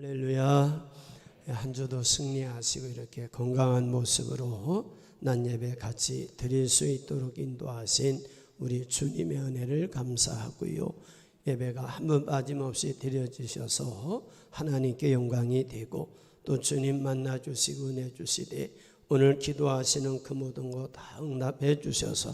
할렐루야. 한 주도 승리하시고 이렇게 건강한 모습으로 난 예배 같이 드릴 수 있도록 인도하신 우리 주님의 은혜를 감사하고요. 예배가 한 번 빠짐없이 드려지셔서 하나님께 영광이 되고 또 주님 만나주시고 은혜 주시되 오늘 기도하시는 그 모든 것 다 응답해 주셔서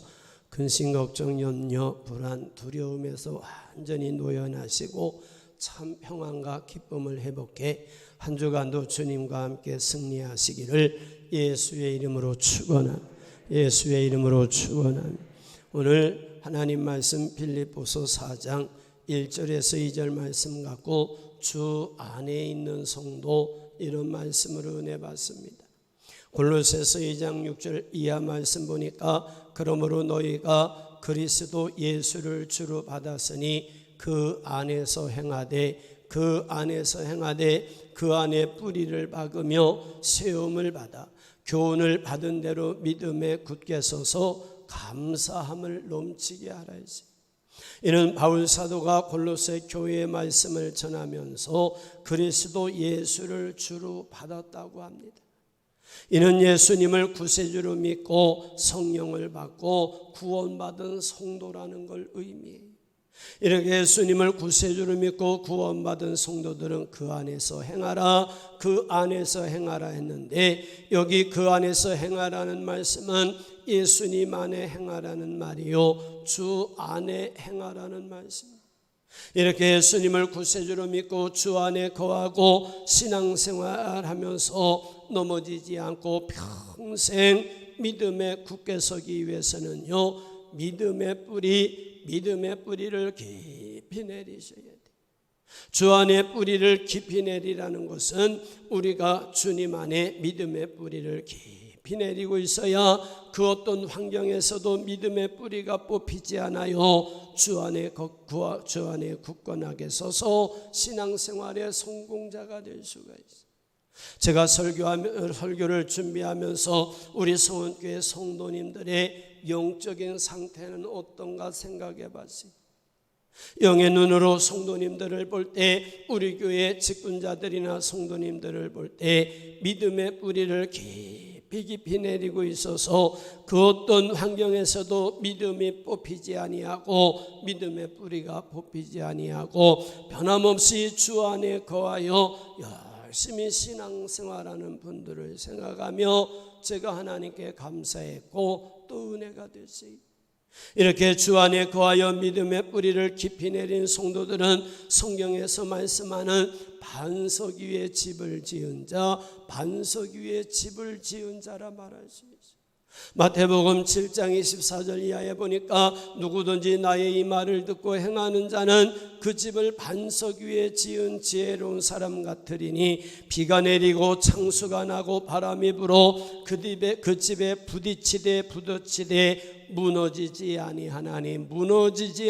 근심 걱정 염려 불안 두려움에서 완전히 노연하시고 참 평안과 기쁨을 회복해 한 주간도 주님과 함께 승리하시기를 예수의 이름으로 축원합니다. 예수의 이름으로 축원합니다. 오늘 하나님 말씀 빌립보서 4장 1절에서 2절 말씀 갖고 주 안에 있는 성도 이런 말씀으로 은혜 받습니다. 골로새서 2장 6절 이하 말씀 보니까 그러므로 너희가 그리스도 예수를 주로 받았으니 그 안에서 행하되 그 안에 뿌리를 박으며 세움을 받아 교훈을 받은 대로 믿음에 굳게 서서 감사함을 넘치게 하라 했어요. 이는 바울 사도가 골로새 교회의 말씀을 전하면서 그리스도 예수를 주로 받았다고 합니다. 이는 예수님을 구세주로 믿고 성령을 받고 구원받은 성도라는 걸 의미해요. 이렇게 예수님을 구세주로 믿고 구원받은 성도들은 그 안에서 행하라, 그 안에서 행하라 했는데 여기 그 안에서 행하라는 말씀은 예수님 안에 행하라는 말이요, 주 안에 행하라는 말씀. 이렇게 예수님을 구세주로 믿고 주 안에 거하고 신앙생활하면서 넘어지지 않고 평생 믿음에 굳게 서기 위해서는요, 믿음의 뿌리를 깊이 내리셔야 돼요. 주 안에 뿌리를 깊이 내리라는 것은 우리가 주님 안에 믿음의 뿌리를 깊이 내리고 있어야 그 어떤 환경에서도 믿음의 뿌리가 뽑히지 않아요. 주 안에 굳건하게 서서 신앙생활의 성공자가 될 수가 있어요. 제가 설교를 준비하면서 우리 성원교회 성도님들의 영적인 상태는 어떤가 생각해 봤어요. 영의 눈으로 성도님들을 볼 때, 우리 교회 직분자들이나 성도님들을 볼 때 믿음의 뿌리를 깊이 내리고 있어서 그 어떤 환경에서도 믿음이 뽑히지 아니하고 믿음의 뿌리가 뽑히지 아니하고 변함없이 주 안에 거하여 열심히 신앙생활하는 분들을 생각하며 제가 하나님께 감사했고 또 은혜가 됐어요. 이렇게 주 안에 거하여 믿음의 뿌리를 깊이 내린 성도들은 성경에서 말씀하는 반석 위에 집을 지은 자, 반석 위에 집을 지은 자라 말할 수 있어요. 마태복음 7장 24절 이하에 보니까 누구든지 나의 이 말을 듣고 행하는 자는 그 집을 반석 위에 지은 지혜로운 사람 같으리니 비가 내리고 창수가 나고 바람이 불어 그 집에 부딪히되 무너지지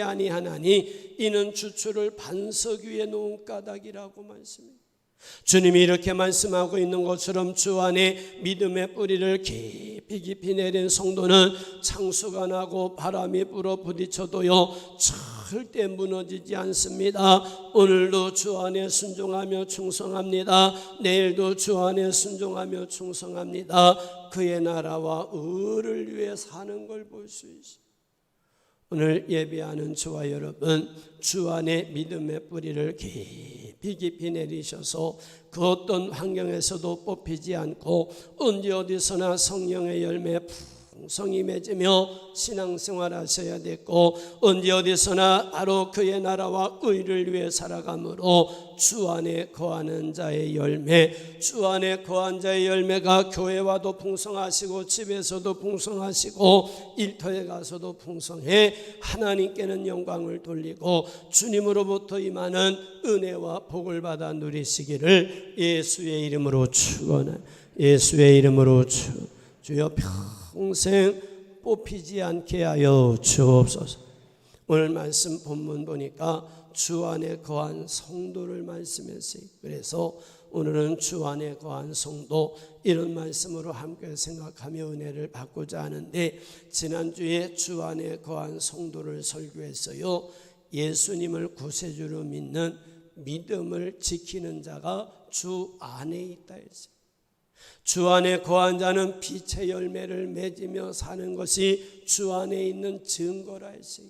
아니하나니 이는 주추를 반석 위에 놓은 까닭이라고 말씀합니다. 주님이 이렇게 말씀하고 있는 것처럼 주 안에 믿음의 뿌리를 깊이 내린 성도는 창수가 나고 바람이 불어 부딪혀도요 절대 무너지지 않습니다. 오늘도 주 안에 순종하며 충성합니다. 내일도 주 안에 순종하며 충성합니다. 그의 나라와 의를 위해 사는 걸 볼 수 있어요. 오늘 예배하는 저와 여러분, 주 안에 믿음의 뿌리를 깊이 내리셔서 그 어떤 환경에서도 뽑히지 않고 언제 어디서나 성령의 열매 풍성히 맺으며 신앙생활 하셔야 되고 언제 어디서나 바로 그의 나라와 의를 위해 살아가므로 주 안에 거하는 자의 열매, 주 안에 거한 자의 열매가 교회와도 풍성하시고 집에서도 풍성하시고 일터에 가서도 풍성해 하나님께는 영광을 돌리고 주님으로부터 임하는 은혜와 복을 받아 누리시기를 예수의 이름으로 축원합니다. 예수의 이름으로 주여 평생 뽑히지 않게 하여 주옵소서. 오늘 말씀 본문 보니까 주 안에 거한 성도를 말씀했어요. 그래서 오늘은 주 안에 거한 성도 이런 말씀으로 함께 생각하며 은혜를 받고자 하는데, 지난주에 주 안에 거한 성도를 설교했어요. 예수님을 구세주로 믿는 믿음을 지키는 자가 주 안에 있다 했어요. 주 안에 거한 자는 빛의 열매를 맺으며 사는 것이 주 안에 있는 증거라 했어요.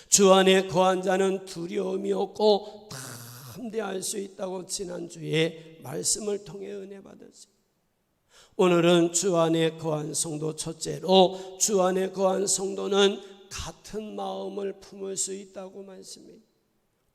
주 안에 거한 자는 두려움이 없고 담대할 수 있다고 지난주에 말씀을 통해 은혜 받았어요. 오늘은 주 안에 거한 성도, 첫째로 주 안에 거한 성도는 같은 마음을 품을 수 있다고 말씀해요.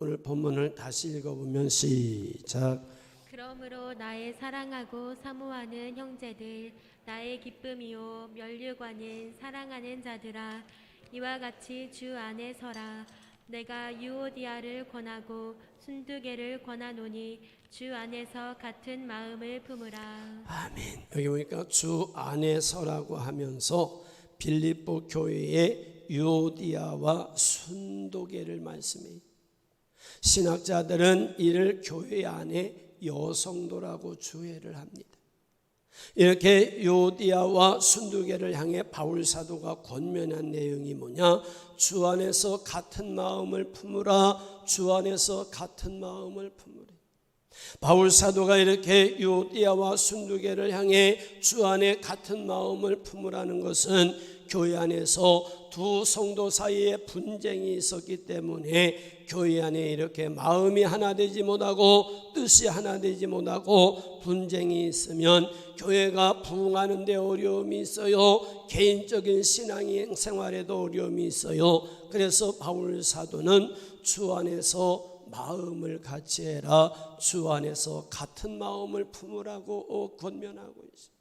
오늘 본문을 다시 읽어보면 시작. 그러므로 나의 사랑하고 사모하는 형제들, 나의 기쁨이요 면류관인 사랑하는 자들아, 이와 같이 주 안에 서라. 내가 유오디아를 권하고 순두개를 권하노니 주 안에서 같은 마음을 품으라. 아멘. 여기 보니까 주 안에 서라고 하면서 빌립보 교회의 유오디아와 순두개를 말씀해요. 신학자들은 이를 교회 안에 여성도라고 주해를 합니다. 이렇게 유오디아와 순두개를 향해 바울 사도가 권면한 내용이 뭐냐? 주 안에서 같은 마음을 품으라. 주 안에서 같은 마음을 품으라. 바울 사도가 이렇게 유오디아와 순두개를 향해 주 안에 같은 마음을 품으라는 것은 교회 안에서 두 성도 사이에 분쟁이 있었기 때문에 교회 안에 이렇게 마음이 하나 되지 못하고 뜻이 하나 되지 못하고 분쟁이 있으면 교회가 부흥하는 데 어려움이 있어요. 개인적인 신앙생활에도 어려움이 있어요. 그래서 바울 사도는 주 안에서 마음을 같이 해라. 주 안에서 같은 마음을 품으라고 권면하고 있습니다.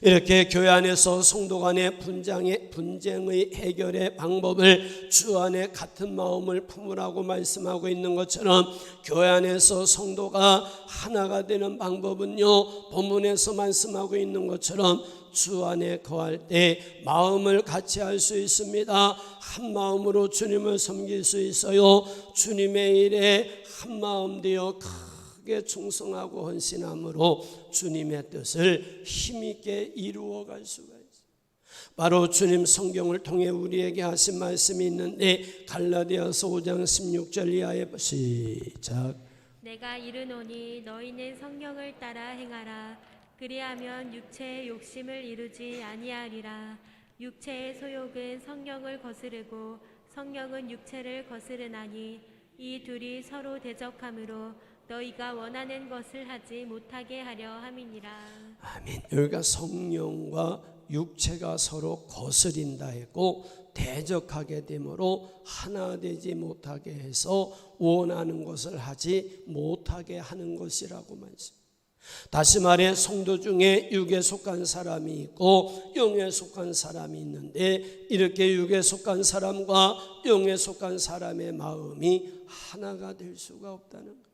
이렇게 교회 안에서 성도 간의 분쟁의 해결의 방법을 주 안에 같은 마음을 품으라고 말씀하고 있는 것처럼 교회 안에서 성도가 하나가 되는 방법은요, 본문에서 말씀하고 있는 것처럼 주 안에 거할 때 마음을 같이 할 수 있습니다. 한 마음으로 주님을 섬길 수 있어요. 주님의 일에 한 마음 되어 크게 충성하고 헌신함으로 주님의 뜻을 힘있게 이루어갈 수가 있어요. 바로 주님 성경을 통해 우리에게 하신 말씀이 있는데 갈라디아서 5장 16절 이하에 시작. 내가 이르노니 너희는 성령을 따라 행하라. 그리하면 육체의 욕심을 이루지 아니하리라. 육체의 소욕은 성령을 거스르고 성령은 육체를 거스르나니 이 둘이 서로 대적함으로 너희가 원하는 것을 하지 못하게 하려 함이니라. 아멘. 여기가 성령과 육체가 서로 거스린다 했고 대적하게 되므로 하나 되지 못하게 해서 원하는 것을 하지 못하게 하는 것이라고 말씀. 다시 말해 성도 중에 육에 속한 사람이 있고 영에 속한 사람이 있는데 이렇게 육에 속한 사람과 영에 속한 사람의 마음이 하나가 될 수가 없다는 것.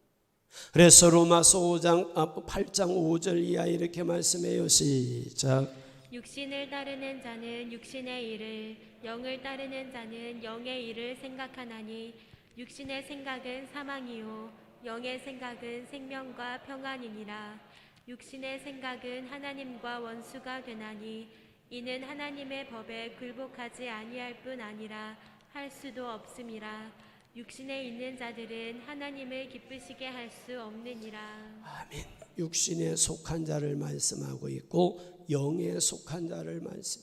그래서 로마서 8장 5절 이하 이렇게 말씀해요. 시작. 육신을 따르는 자는 육신의 일을, 영을 따르는 자는 영의 일을 생각하나니 육신의 생각은 사망이요 영의 생각은 생명과 평안이니라. 육신의 생각은 하나님과 원수가 되나니 이는 하나님의 법에 굴복하지 아니할 뿐 아니라 할 수도 없음이라. 육신에 있는 자들은 하나님을 기쁘시게 할 수 없느니라. 아멘. 육신에 속한 자를 말씀하고 있고 영에 속한 자를 말씀.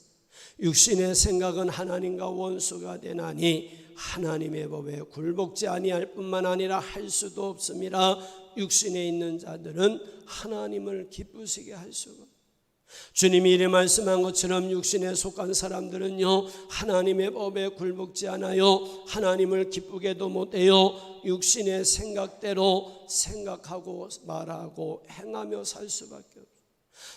육신의 생각은 하나님과 원수가 되나니 하나님의 법에 굴복지 아니할 뿐만 아니라 할 수도 없음이라. 육신에 있는 자들은 하나님을 기쁘시게 할 수가 없습니다. 주님이 이래 말씀한 것처럼 육신에 속한 사람들은요 하나님의 법에 굴복지 않아요. 하나님을 기쁘게도 못해요. 육신의 생각대로 생각하고 말하고 행하며 살 수밖에 없어요.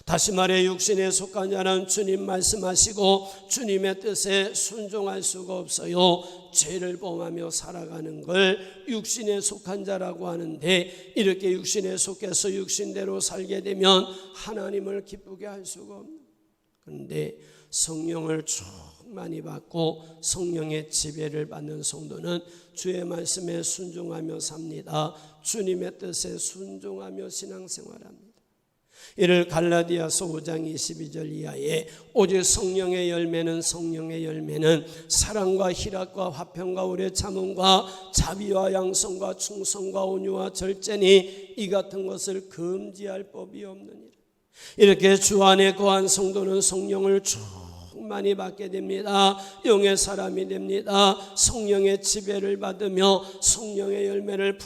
다시 말해 육신에 속한 자는 주님 말씀하시고 주님의 뜻에 순종할 수가 없어요. 죄를 범하며 살아가는 걸 육신에 속한 자라고 하는데 이렇게 육신에 속해서 육신대로 살게 되면 하나님을 기쁘게 할 수가 없는. 그런데 성령을 충만히 받고 성령의 지배를 받는 성도는 주의 말씀에 순종하며 삽니다. 주님의 뜻에 순종하며 신앙생활합니다. 이를 갈라디아서 5장 22절 이하에 오직 성령의 열매는 사랑과 희락과 화평과 오래 참음과 자비와 양성과 충성과 온유와 절제니 이 같은 것을 금지할 법이 없느니라. 이렇게 주 안에 거한 성도는 성령을 충만히 받게 됩니다. 영의 사람이 됩니다. 성령의 지배를 받으며 성령의 열매를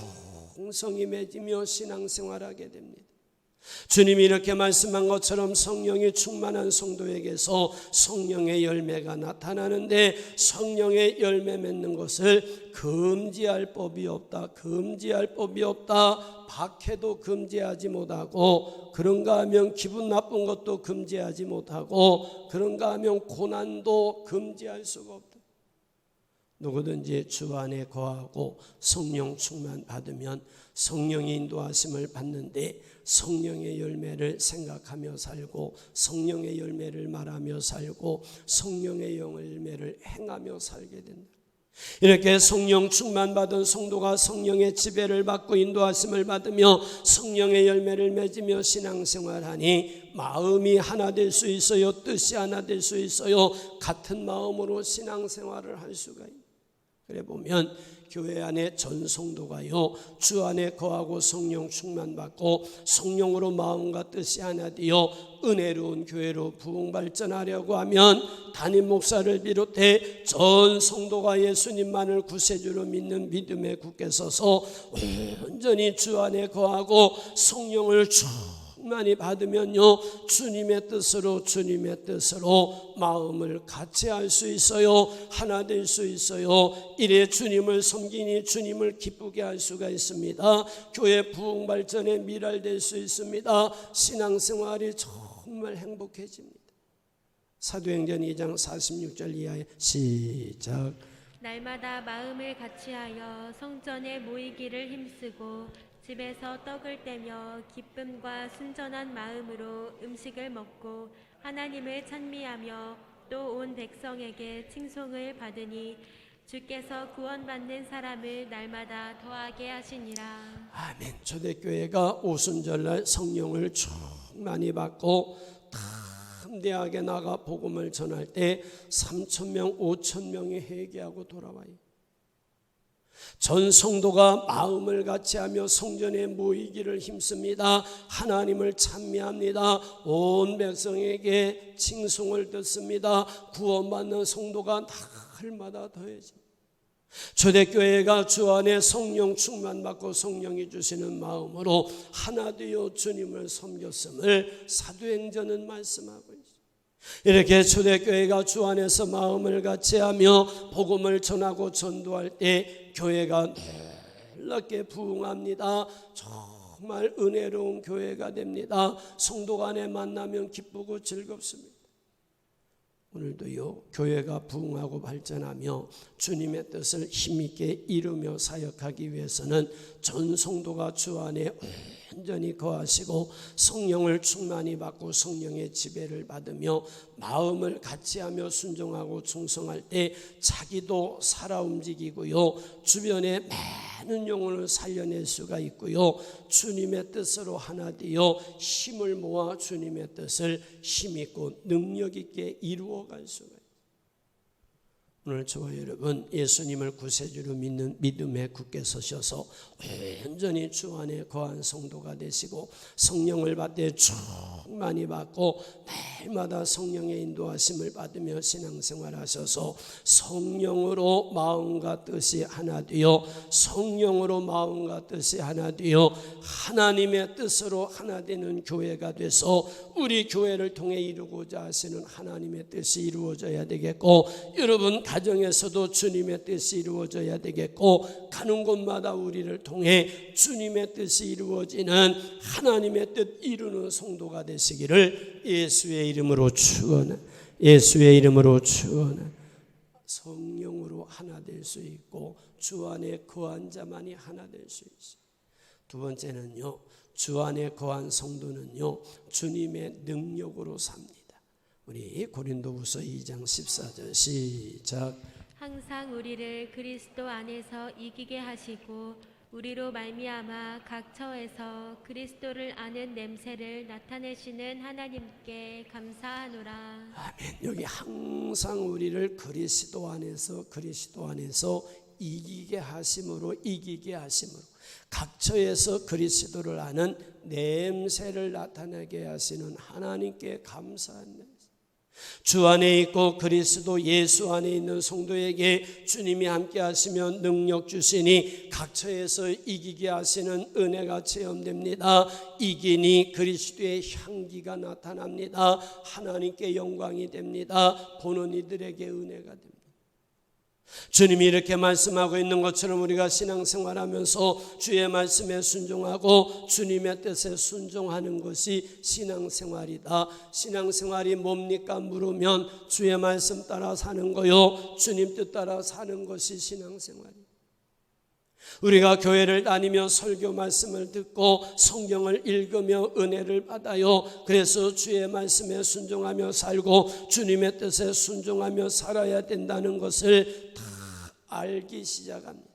풍성히 맺으며 신앙생활하게 됩니다. 주님이 이렇게 말씀한 것처럼 성령이 충만한 성도에게서 성령의 열매가 나타나는데 성령의 열매 맺는 것을 금지할 법이 없다. 금지할 법이 없다. 박해도 금지하지 못하고, 그런가 하면 기분 나쁜 것도 금지하지 못하고, 그런가 하면 고난도 금지할 수가 없다. 누구든지 주 안에 거하고 성령 충만 받으면 성령의 인도하심을 받는데 성령의 열매를 생각하며 살고 성령의 열매를 말하며 살고 성령의 열매를 행하며 살게 된다. 이렇게 성령 충만 받은 성도가 성령의 지배를 받고 인도하심을 받으며 성령의 열매를 맺으며 신앙생활하니 마음이 하나 될 수 있어요. 뜻이 하나 될 수 있어요. 같은 마음으로 신앙생활을 할 수가 있어요. 그래 보면 교회 안에 전 성도가요, 주 안에 거하고 성령 충만 받고 성령으로 마음과 뜻이 하나 되어 은혜로운 교회로 부흥 발전하려고 하면 담임 목사를 비롯해 전 성도가 예수님만을 구세주로 믿는 믿음에 굳게 서서 온전히 주 안에 거하고 성령을 충만히 받으면요, 주님의 뜻으로 마음을 같이 할 수 있어요. 하나 될 수 있어요. 이래 주님을 섬기니 주님을 기쁘게 할 수가 있습니다. 교회 부흥 발전에 미랄될 수 있습니다. 신앙생활이 정말 행복해집니다. 사도행전 2장 46절 이하에 시작. 날마다 마음을 같이하여 성전에 모이기를 힘쓰고 집에서 떡을 떼며 기쁨과 순전한 마음으로 음식을 먹고 하나님을 찬미하며 또 온 백성에게 칭송을 받으니 주께서 구원받는 사람을 날마다 더하게 하시니라. 아멘. 초대교회가 오순절날 성령을 충만히 받고 담대하게 나가 복음을 전할 때 3,000명, 5,000명이 회개하고 돌아와요. 전 성도가 마음을 같이하며 성전에 모이기를 힘씁니다. 하나님을 찬미합니다. 온 백성에게 칭송을 듣습니다. 구원받는 성도가 날마다 더해집니다. 초대교회가 주 안에 성령 충만받고 성령이 주시는 마음으로 하나 되어 주님을 섬겼음을 사도행전은 말씀하고 있습니다. 이렇게 초대교회가 주 안에서 마음을 같이하며 복음을 전하고 전도할 때 교회가 놀랍게 부흥합니다. 정말 은혜로운 교회가 됩니다. 성도 간에 만나면 기쁘고 즐겁습니다. 오늘도요, 교회가 부흥하고 발전하며 주님의 뜻을 힘있게 이루며 사역하기 위해서는 전 성도가 주 안에 온전히 거하시고 성령을 충만히 받고 성령의 지배를 받으며 마음을 같이하며 순종하고 충성할 때 자기도 살아 움직이고요, 주변에 많은 영혼을 살려낼 수가 있고요, 주님의 뜻으로 하나 되어 힘을 모아 주님의 뜻을 힘있고 능력있게 이루어갈 수가 있습니다. 오늘 저와 여러분, 예수님을 구세주로 믿는 믿음에 굳게 서셔서 온전히 주 안에 거한 성도가 되시고 성령을 받되 충만히 받고 날마다 성령의 인도하심을 받으며 신앙생활 하셔서 성령으로 마음과 뜻이 하나 되어 성령으로 마음과 뜻이 하나 되어 하나님의 뜻으로 하나 되는 교회가 돼서 우리 교회를 통해 이루고자 하시는 하나님의 뜻이 이루어져야 되겠고, 여러분 가정에서도 주님의 뜻이 이루어져야 되겠고, 가는 곳마다 우리를 통해 주님의 뜻이 이루어지는 하나님의 뜻 이루는 성도가 되시기를 예수의 이름으로 축원합니다. 예수의 이름으로 축원합니다. 성령으로 하나 될 수 있고 주 안에 거한 자만이 하나 될 수 있어요. 두 번째는요, 주 안에 거한 성도는요, 주님의 능력으로 삽니다. 우리 고린도후서 2장 14절 시작. 항상 우리를 그리스도 안에서 이기게 하시고 우리로 말미암아 각 처에서 그리스도를 아는 냄새를 나타내시는 하나님께 감사하노라. 아멘. 여기 항상 우리를 그리스도 안에서 이기게 하심으로 각처에서 그리스도를 아는 냄새를 나타내게 하시는 하나님께 감사한 냄새. 주 안에 있고 그리스도 예수 안에 있는 성도에게 주님이 함께 하시며 능력 주시니 각처에서 이기게 하시는 은혜가 체험됩니다. 이기니 그리스도의 향기가 나타납니다. 하나님께 영광이 됩니다. 보는 이들에게 은혜가 됩니다. 주님이 이렇게 말씀하고 있는 것처럼 우리가 신앙생활하면서 주의 말씀에 순종하고 주님의 뜻에 순종하는 것이 신앙생활이다. 신앙생활이 뭡니까 물으면 주의 말씀 따라 사는 거요, 주님 뜻 따라 사는 것이 신앙생활이다. 우리가 교회를 다니며 설교 말씀을 듣고 성경을 읽으며 은혜를 받아요. 그래서 주의 말씀에 순종하며 살고 주님의 뜻에 순종하며 살아야 된다는 것을 다 알기 시작합니다.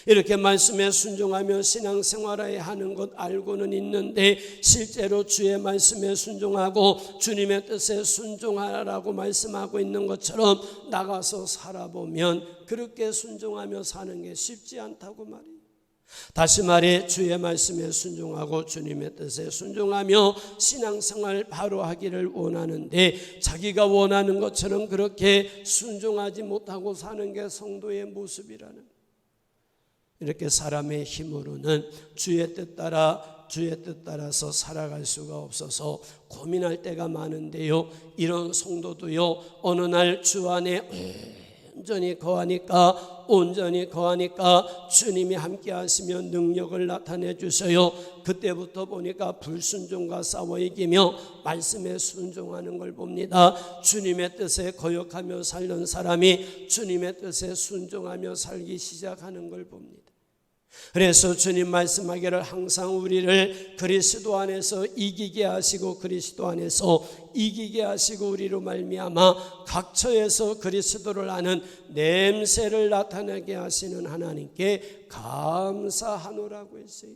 이렇게 말씀에 순종하며 신앙생활을 하는 것 알고는 있는데 실제로 주의 말씀에 순종하고 주님의 뜻에 순종하라고 말씀하고 있는 것처럼 나가서 살아보면 그렇게 순종하며 사는 게 쉽지 않다고 말이에요. 다시 말해 주의 말씀에 순종하고 주님의 뜻에 순종하며 신앙생활 바로 하기를 원하는데 자기가 원하는 것처럼 그렇게 순종하지 못하고 사는 게 성도의 모습이라는 거예요. 이렇게 사람의 힘으로는 주의 뜻 따라서 살아갈 수가 없어서 고민할 때가 많은데요, 이런 성도도요 어느 날 주 안에 온전히 거하니까 주님이 함께 하시며 능력을 나타내 주셔요. 그때부터 보니까 불순종과 싸워 이기며 말씀에 순종하는 걸 봅니다. 주님의 뜻에 거역하며 살던 사람이 주님의 뜻에 순종하며 살기 시작하는 걸 봅니다. 그래서 주님 말씀하기를 항상 우리를 그리스도 안에서 이기게 하시고 그리스도 안에서 이기게 하시고 우리로 말미암아 각처에서 그리스도를 아는 냄새를 나타내게 하시는 하나님께 감사하노라고 했어요.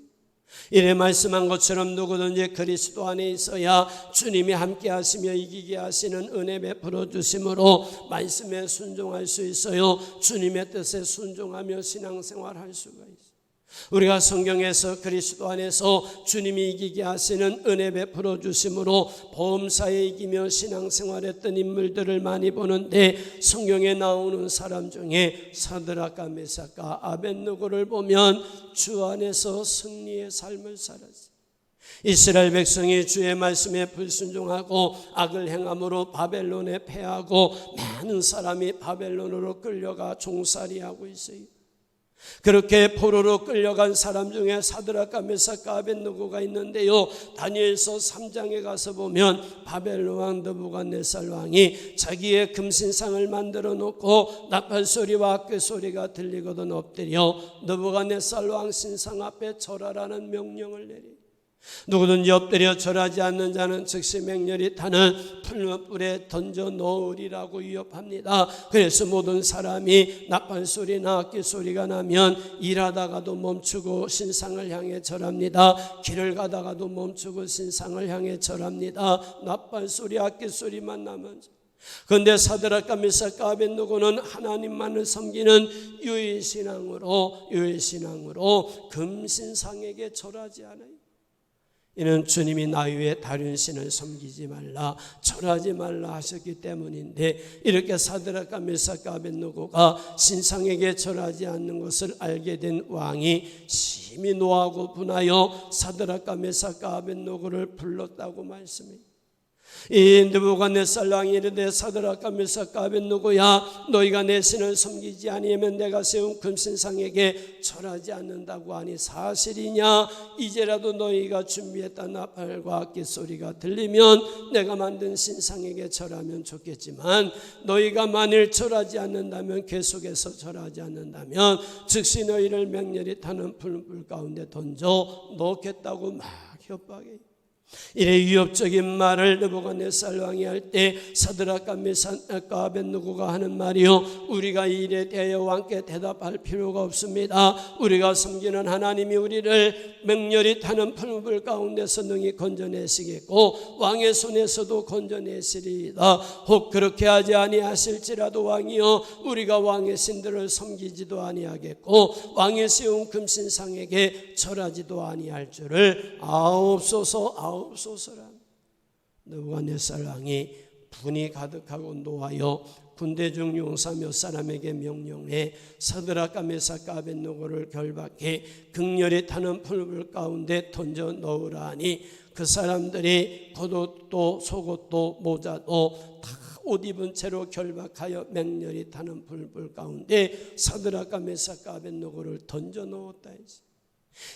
이래 말씀한 것처럼 누구든지 그리스도 안에 있어야 주님이 함께 하시며 이기게 하시는 은혜 베풀어 주심으로 말씀에 순종할 수 있어요. 주님의 뜻에 순종하며 신앙생활할 수가 있어요. 우리가 성경에서 그리스도 안에서 주님이 이기게 하시는 은혜 베풀어 주심으로 범사에 이기며 신앙생활했던 인물들을 많이 보는데 성경에 나오는 사람 중에 사드락과 메삭과 아벳느고를 보면 주 안에서 승리의 삶을 살았어요. 이스라엘 백성이 주의 말씀에 불순종하고 악을 행함으로 바벨론에 패하고 많은 사람이 바벨론으로 끌려가 종살이하고 있어요. 그렇게 포로로 끌려간 사람 중에 사드락과 메삭과 아벳느고가 있는데요, 다니엘서 3장에 가서 보면 바벨론 왕 느부갓네살 왕이 자기의 금신상을 만들어 놓고 나팔 소리와 악기 소리가 들리거든 엎드려 느부갓네살 왕 신상 앞에 절하라는 명령을 내리, 누구든지 엎드려 절하지 않는 자는 즉시 맹렬히 타는 풀무불에 던져 넣으리라고 위협합니다. 그래서 모든 사람이 나팔 소리나 악기 소리가 나면 일하다가도 멈추고 신상을 향해 절합니다. 길을 가다가도 멈추고 신상을 향해 절합니다. 나팔 소리, 악기 소리만 나면. 그런데 사드락과 메삭과 아벳느고는 하나님만을 섬기는 유일신앙으로 금신상에게 절하지 않아요. 이는 주님이 나 위에 다른 신을 섬기지 말라, 절하지 말라 하셨기 때문인데, 이렇게 사드락과 메삭과 아벳느고가 신상에게 절하지 않는 것을 알게 된 왕이 심히 노하고 분하여 사드락과 메삭과 아벳느고를 불렀다고 말씀해요. 이 느부갓네살 왕이 이르되 사드락과 메삭과 아벳느고야, 너희가 내 신을 섬기지 아니하면 내가 세운 금신상에게 절하지 않는다고 하니 사실이냐? 이제라도 너희가 준비했던 나팔과 악기 소리가 들리면 내가 만든 신상에게 절하면 좋겠지만, 너희가 만일 절하지 않는다면, 계속해서 절하지 않는다면 즉시 너희를 맹렬히 타는 풀불 가운데 던져 넣겠다고 막 협박해요. 이래 위협적인 말을 느부갓네살 왕이 할 때 사드락과 메삭과 아벳느고가 하는 말이요, 우리가 이 일에 대하여 왕께 대답할 필요가 없습니다. 우리가 섬기는 하나님이 우리를 맹렬히 타는 풀무불 가운데서 능히 건져내시겠고 왕의 손에서도 건져내시리이다. 혹 그렇게 하지 아니하실지라도 왕이여, 우리가 왕의 신들을 섬기지도 아니하겠고 왕의 세운 금신상에게 절하지도 아니할 줄을 아옵소서. 느부갓네살 왕이 분이 가득하고 노하여 군대 중 용사 몇 사람에게 명령해 사드락과 메삭과 아벳느고를 결박해 극렬히 타는 풀불 가운데 던져 넣으라 하니, 그 사람들이 겉옷도 속옷도 모자도 다 옷 입은 채로 결박하여 맹렬히 타는 풀불 가운데 사드락과 메삭과 아벳느고를 던져 넣었다 했습니다.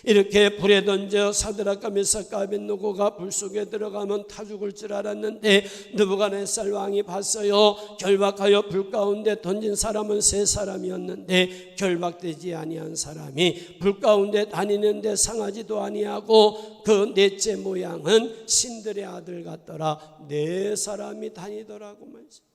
이렇게 불에 던져 사드락과 메삭과 아벳느고가 불 속에 들어가면 타 죽을 줄 알았는데 느부갓네살 왕이 봤어요. 결박하여 불 가운데 던진 사람은 3사람이었는데 결박되지 아니한 사람이 불 가운데 다니는데 상하지도 아니하고 그 넷째 모양은 신들의 아들 같더라. 4사람이 다니더라고 말이죠.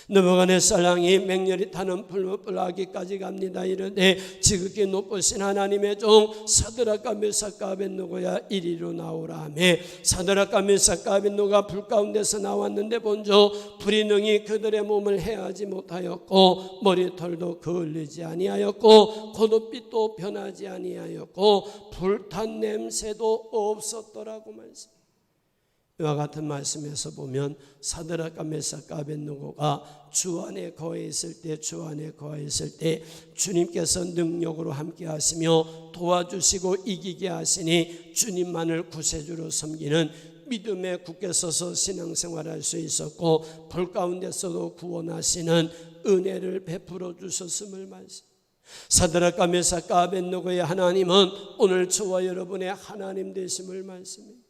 느부갓네살 왕이 맹렬히 타는 불하기까지 갑니다. 이르되 지극히 높으신 하나님의 종 사드락과 메삭과 아벳느고야 이리로 나오라 하며, 사드락과 메삭과 아벳느고가 불 가운데서 나왔는데 본저 불이 능히 그들의 몸을 해하지 못하였고 머리털도 그을리지 아니하였고 겉옷빛도 변하지 아니하였고 불탄 냄새도 없었더라고 말씀. 이와 같은 말씀에서 보면 사드락과 메삭과 아벳느고가 주 안에 거해 있을 때 주님께서 능력으로 함께 하시며 도와주시고 이기게 하시니 주님만을 구세주로 섬기는 믿음에 굳게 서서 신앙생활할 수 있었고 불 가운데서도 구원하시는 은혜를 베풀어 주셨음을 말씀. 사드락과 메삭과 아벳느고의 하나님은 오늘 저와 여러분의 하나님 되심을 말씀입니다.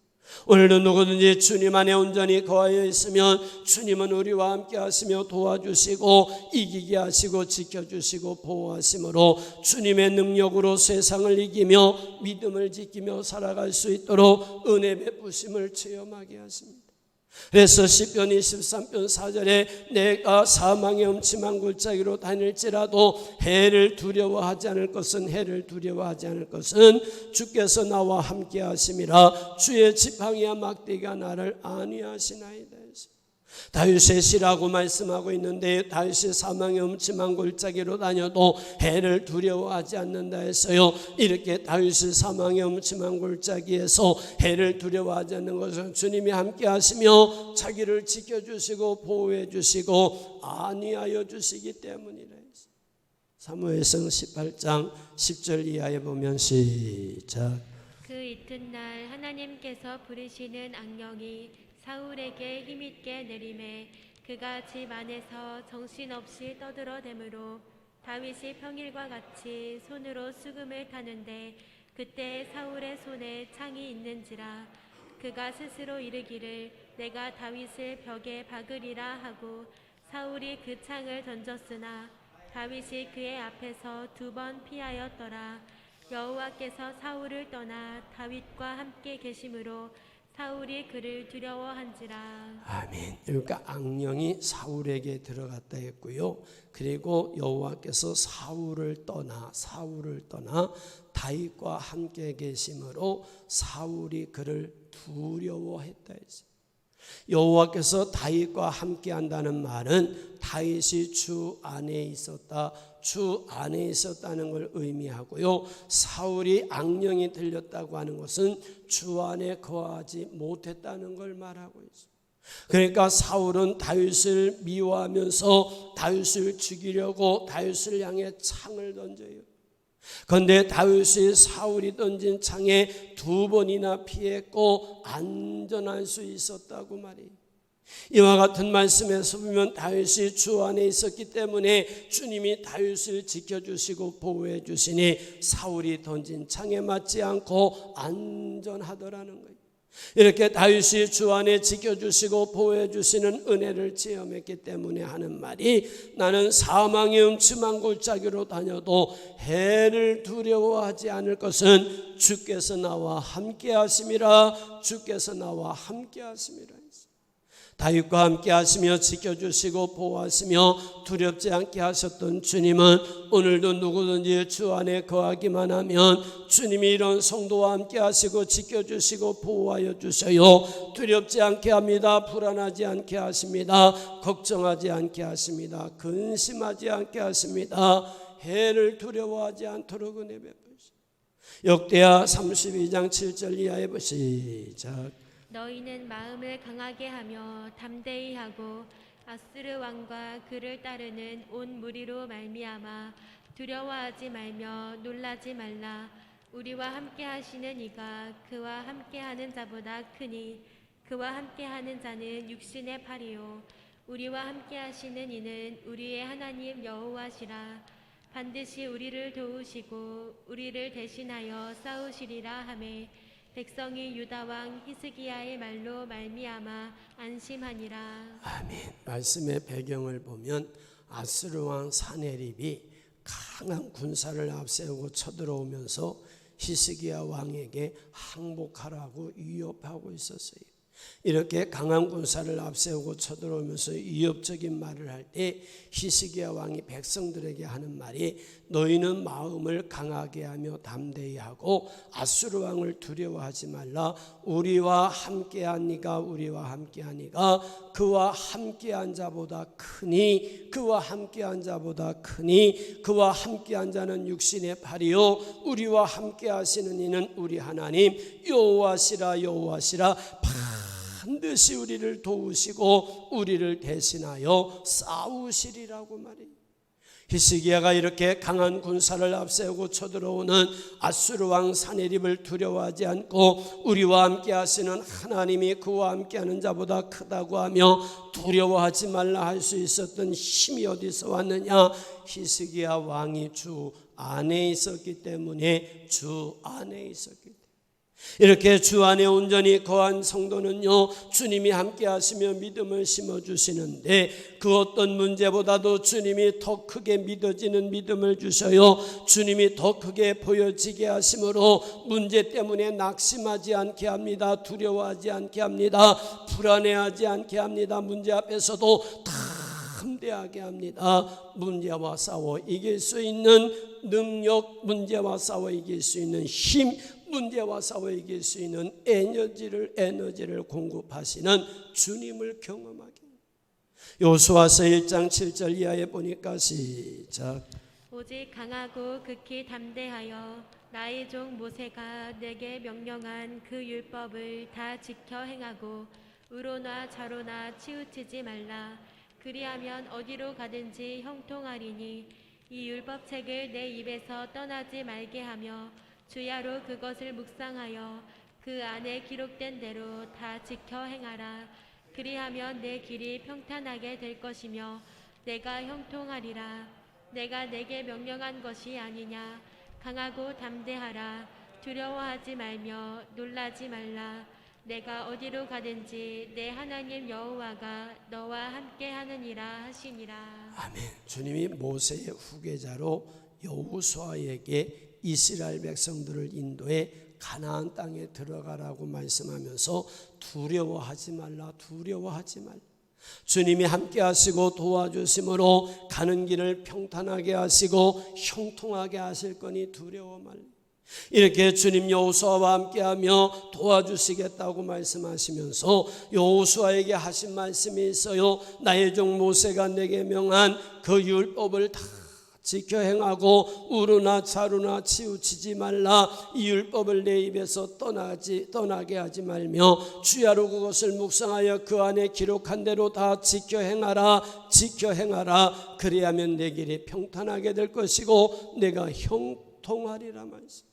오늘도 누구든지 주님 안에 온전히 거하여 있으면 주님은 우리와 함께 하시며 도와주시고 이기게 하시고 지켜주시고 보호하심으로 주님의 능력으로 세상을 이기며 믿음을 지키며 살아갈 수 있도록 은혜 베푸심을 체험하게 하십니다. 그래서 시편 23편 4절에 내가 사망의 음침한 골짜기로 다닐지라도 해를 두려워하지 않을 것은 주께서 나와 함께 하심이라. 주의 지팡이와 막대기가 나를 안위하시나이다. 다윗의 시라고 말씀하고 있는데 다윗이 사망의 음침한 골짜기로 다녀도 해를 두려워하지 않는다 했어요. 이렇게 다윗이 사망의 음침한 골짜기에서 해를 두려워하지 않는 것은 주님이 함께 하시며 자기를 지켜주시고 보호해 주시고 안위하여 주시기 때문이라. 사무엘상 18장 10절 이하에 보면 시작. 그 이튿날 하나님께서 부르시는 악령이 사울에게 힘있게 내림에 그가 집 안에서 정신없이 떠들어대므로 다윗이 평일과 같이 손으로 수금을 타는데 그때 사울의 손에 창이 있는지라. 그가 스스로 이르기를 내가 다윗을 벽에 박으리라 하고 사울이 그 창을 던졌으나 다윗이 그의 앞에서 2번 피하였더라. 여호와께서 사울을 떠나 다윗과 함께 계심으로 사울이 그를 두려워한지라. 아멘. 그러니까 악령이 사울에게 들어갔다 했고요. 그리고 여호와께서 사울을 떠나 다윗과 함께 계심으로 사울이 그를 두려워했다 했어요. 여호와께서 다윗과 함께 한다는 말은 다윗이 주 안에 있었다는 걸 의미하고요. 사울이 악령이 들렸다고 하는 것은 주 안에 거하지 못했다는 걸 말하고 있습니다. 그러니까 사울은 다윗을 미워하면서 다윗을 죽이려고 다윗을 향해 창을 던져요. 그런데 다윗이 사울이 던진 창에 2번이나 피했고 안전할 수 있었다고 말이에요. 이와 같은 말씀에서 보면 다윗이 주 안에 있었기 때문에 주님이 다윗을 지켜주시고 보호해 주시니 사울이 던진 창에 맞지 않고 안전하더라는 거예요. 이렇게 다윗이 주 안에 지켜주시고 보호해 주시는 은혜를 체험했기 때문에 하는 말이 나는 사망의 음침한 골짜기로 다녀도 해를 두려워하지 않을 것은 주께서 나와 함께 하심이라. 주께서 나와 함께 하심이라. 다윗과 함께 하시며 지켜주시고 보호하시며 두렵지 않게 하셨던 주님은 오늘도 누구든지 주 안에 거하기만 하면 주님이 이런 성도와 함께 하시고 지켜주시고 보호하여 주셔요. 두렵지 않게 합니다. 불안하지 않게 하십니다. 걱정하지 않게 하십니다. 근심하지 않게 하십니다. 해를 두려워하지 않도록 은혜 베푸시오. 역대하 32장 7절 이하에 시작. 너희는 마음을 강하게 하며 담대히 하고 아수르 왕과 그를 따르는 온 무리로 말미암아 두려워하지 말며 놀라지 말라. 우리와 함께 하시는 이가 그와 함께 하는 자보다 크니 그와 함께 하는 자는 육신의 팔이요 우리와 함께 하시는 이는 우리의 하나님 여호와시라. 반드시 우리를 도우시고 우리를 대신하여 싸우시리라 하매 백성이 유다 왕 히스기야의 말로 말미암아 안심하니라. 아멘. 말씀의 배경을 보면 아수르 왕 사네립이 강한 군사를 앞세우고 쳐들어오면서 히스기야 왕에게 항복하라고 위협하고 있었어요. 이렇게 강한 군사를 앞세우고 쳐들어오면서 위협적인 말을 할 때 히스기야 왕이 백성들에게 하는 말이 너희는 마음을 강하게 하며 담대히 하고 아수르 왕을 두려워하지 말라. 우리와 함께한 이가 우리와 함께한 이가 그와 함께한 자보다 크니 그와 함께한 자보다 크니 그와 함께한 자는 육신의 팔이요 우리와 함께하시는 이는 우리 하나님 여호와시라. 여호와시라. 반드시 우리를 도우시고 우리를 대신하여 싸우시리라고 말해요. 히스기야가 이렇게 강한 군사를 앞세우고 쳐들어오는 아수르 왕 사네립을 두려워하지 않고 우리와 함께 하시는 하나님이 그와 함께하는 자보다 크다고 하며 두려워하지 말라 할 수 있었던 힘이 어디서 왔느냐? 히스기야 왕이 주 안에 있었기 때문에 주 안에 있었기 때문에 이렇게 주 안에 온전히 거한 성도는요 주님이 함께 하시며 믿음을 심어주시는데 그 어떤 문제보다도 주님이 더 크게 믿어지는 믿음을 주셔요. 주님이 더 크게 보여지게 하심으로 문제 때문에 낙심하지 않게 합니다. 두려워하지 않게 합니다. 불안해하지 않게 합니다. 문제 앞에서도 담대하게 합니다. 문제와 싸워 이길 수 있는 능력, 문제와 싸워 이길 수 있는 힘, 문제와 싸워 이길 수 있는 에너지를 공급하시는 주님을 경험하게. 여호수아서 1장 7절 이하에 보니까 시작. 오직 강하고 극히 담대하여 나의 종 모세가 내게 명령한 그 율법을 다 지켜 행하고 의로나 좌로나 치우치지 말라. 그리하면 어디로 가든지 형통하리니 이 율법책을 내 입에서 떠나지 말게 하며 주야로 그것을 묵상하여 그 안에 기록된 대로 다 지켜 행하라. 그리하면 내 길이 평탄하게 될 것이며 내가 형통하리라. 내가 내게 명령한 것이 아니냐. 강하고 담대하라. 두려워하지 말며 놀라지 말라. 내가 어디로 가든지 내 하나님 여호와가 너와 함께 하느니라 하시니라. 아멘. 주님이 모세의 후계자로 여호수아에게 이스라엘 백성들을 인도해 가나안 땅에 들어가라고 말씀하면서 두려워하지 말라. 두려워하지 말라. 주님이 함께 하시고 도와주심으로 가는 길을 평탄하게 하시고 형통하게 하실 거니 두려워 말라. 이렇게 주님 여호수아와 함께하며 도와주시겠다고 말씀하시면서 여호수아에게 하신 말씀이 있어요. 나의 종 모세가 내게 명한 그 율법을 다 지켜 행하고 우르나 좌루나 치우치지 말라. 이 율법을 내 입에서 떠나게 하지 말며 주야로 그것을 묵상하여 그 안에 기록한 대로 다 지켜 행하라. 지켜 행하라. 그리하면 내 길이 평탄하게 될 것이고 내가 형통하리라 말씀.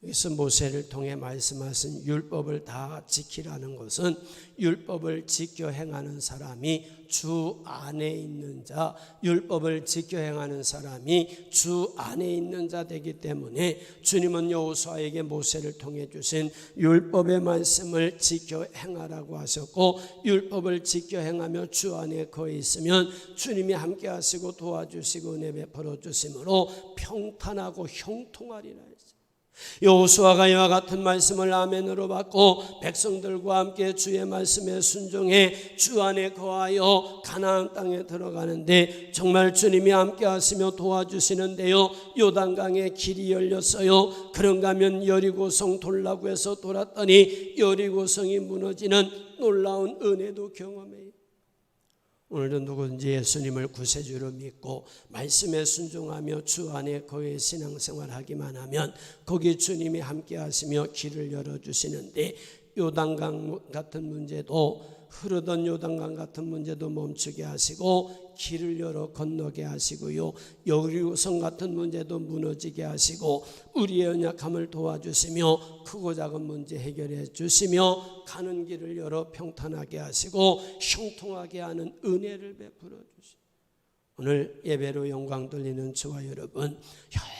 여기서 모세를 통해 말씀하신 율법을 다 지키라는 것은 율법을 지켜 행하는 사람이 주 안에 있는 자, 율법을 지켜 행하는 사람이 주 안에 있는 자 되기 때문에 주님은 여호수아에게 모세를 통해 주신 율법의 말씀을 지켜 행하라고 하셨고, 율법을 지켜 행하며 주 안에 거해 있으면 주님이 함께 하시고 도와주시고 은혜 베풀어 주심으로 평탄하고 형통하리라 했어요. 여호수아가 이와 같은 말씀을 아멘으로 받고 백성들과 함께 주의 말씀에 순종해 주 안에 거하여 가나안 땅에 들어가는데 정말 주님이 함께 하시며 도와주시는데요, 요단강에 길이 열렸어요. 그런가 하면 여리고성 돌라고 해서 돌았더니 여리고성이 무너지는 놀라운 은혜도 경험해요. 오늘도 누구든지 예수님을 구세주로 믿고 말씀에 순종하며 주 안에 거의 신앙생활하기만 하면 거기 주님이 함께 하시며 길을 열어주시는데, 요단강 같은 문제도, 흐르던 요단강 같은 문제도 멈추게 하시고 길을 열어 건너게 하시고요, 여리고성 같은 문제도 무너지게 하시고 우리의 연약함을 도와주시며 크고 작은 문제 해결해 주시며 가는 길을 열어 평탄하게 하시고 형통하게 하는 은혜를 베풀어 주시고, 오늘 예배로 영광 돌리는 저와 여러분,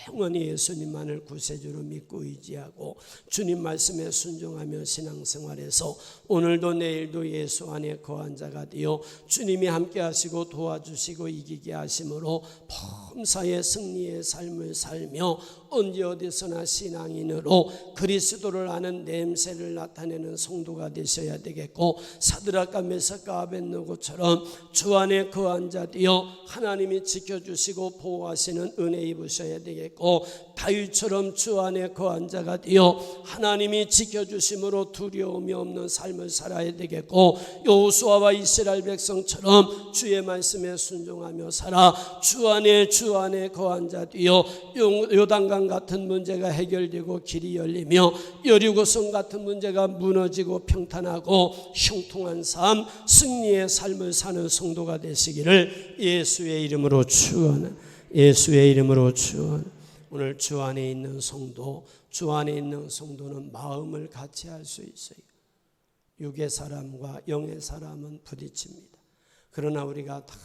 영원히 예수님만을 구세주로 믿고 의지하고 주님 말씀에 순종하며 신앙생활에서 오늘도 내일도 예수 안에 거한 자가 되어 주님이 함께 하시고 도와주시고 이기게 하심으로 범사의 승리의 삶을 살며 언제 어디서나 신앙인으로 그리스도를 아는 냄새를 나타내는 성도가 되셔야 되겠고, 사드락과 메삭과 아벳느고처럼 주 안에 거한 자 되어 하나님이 지켜주시고 보호하시는 은혜 입으셔야 되겠고, 다윗처럼 주 안에 거한 자가 되어 하나님이 지켜주심으로 두려움이 없는 삶을 살아야 되겠고, 여호수아와 이스라엘 백성처럼 주의 말씀에 순종하며 살아 주 안에 거한 자 되어 요단강 같은 문제가 해결되고 길이 열리며 여리고성 같은 문제가 무너지고 평탄하고 형통한 삶, 승리의 삶을 사는 성도가 되시기를 예수의 이름으로 축원합니다. 예수의 이름으로 축원합니다. 오늘 주 안에 있는 성도, 주 안에 있는 성도는 마음을 같이 할 수 있어요. 육의 사람과 영의 사람은 부딪힙니다. 그러나 우리가 다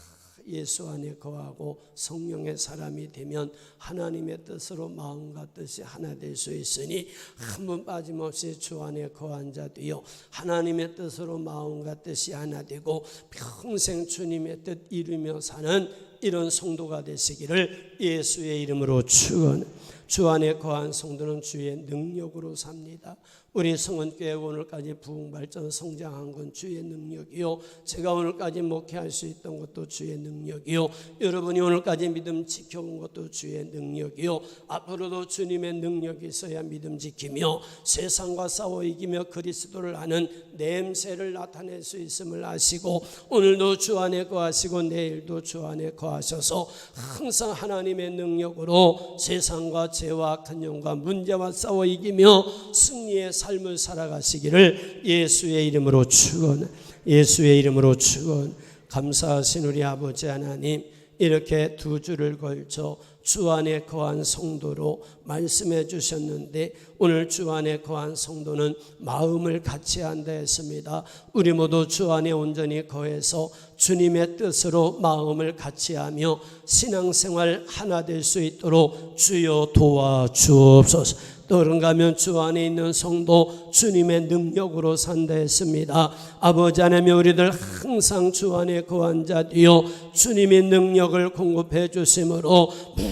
예수 안에 거하고 성령의 사람이 되면 하나님의 뜻으로 마음과 뜻이 하나 될 수 있으니 한 번 빠짐없이 주 안에 거한 자 되어 하나님의 뜻으로 마음과 뜻이 하나 되고 평생 주님의 뜻 이루며 사는 이런 성도가 되시기를 예수의 이름으로 축원합니다. 주 안에 거한 성도는 주의 능력으로 삽니다. 우리 성원교회 오늘까지 부흥발전 성장한 건 주의 능력이요, 제가 오늘까지 목회할 수 있던 것도 주의 능력이요, 여러분이 오늘까지 믿음 지켜온 것도 주의 능력이요, 앞으로도 주님의 능력이 있어야 믿음 지키며 세상과 싸워 이기며 그리스도를 아는 냄새를 나타낼 수 있음을 아시고, 오늘도 주 안에 거하시고 내일도 주 안에 거하셔서 항상 하나님의 능력으로 세상과 죄와 악한 영과 문제와 싸워 이기며 승리의 삶을 살아가시기를 예수의 이름으로 축원, 예수의 이름으로 축원. 감사하신 우리 아버지 하나님, 이렇게 두 주를 걸쳐 주 안에 거한 성도로 말씀해 주셨는데, 오늘 주 안에 거한 성도는 마음을 같이 한다 했습니다. 우리 모두 주 안에 온전히 거해서 주님의 뜻으로 마음을 같이 하며 신앙생활 하나 될 수 있도록 주여 도와주옵소서. 또 그런가 하면 주 안에 있는 성도 주님의 능력으로 산다 했습니다. 아버지 하나님, 우리들 항상 주 안에 거한 자 되어 주님의 능력을 공급해 주심으로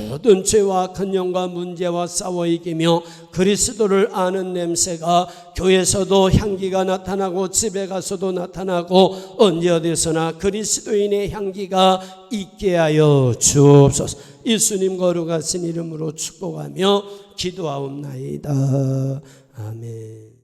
모든 죄와 악한 영과 문제와 싸워 이기며 그리스도를 아는 냄새가 교회에서도 향기가 나타나고 집에 가서도 나타나고 언제 어디서나 그리스도인의 향기가 있게 하여 주옵소서. 예수님 거룩하신 이름으로 축복하며 기도하옵나이다. 아멘.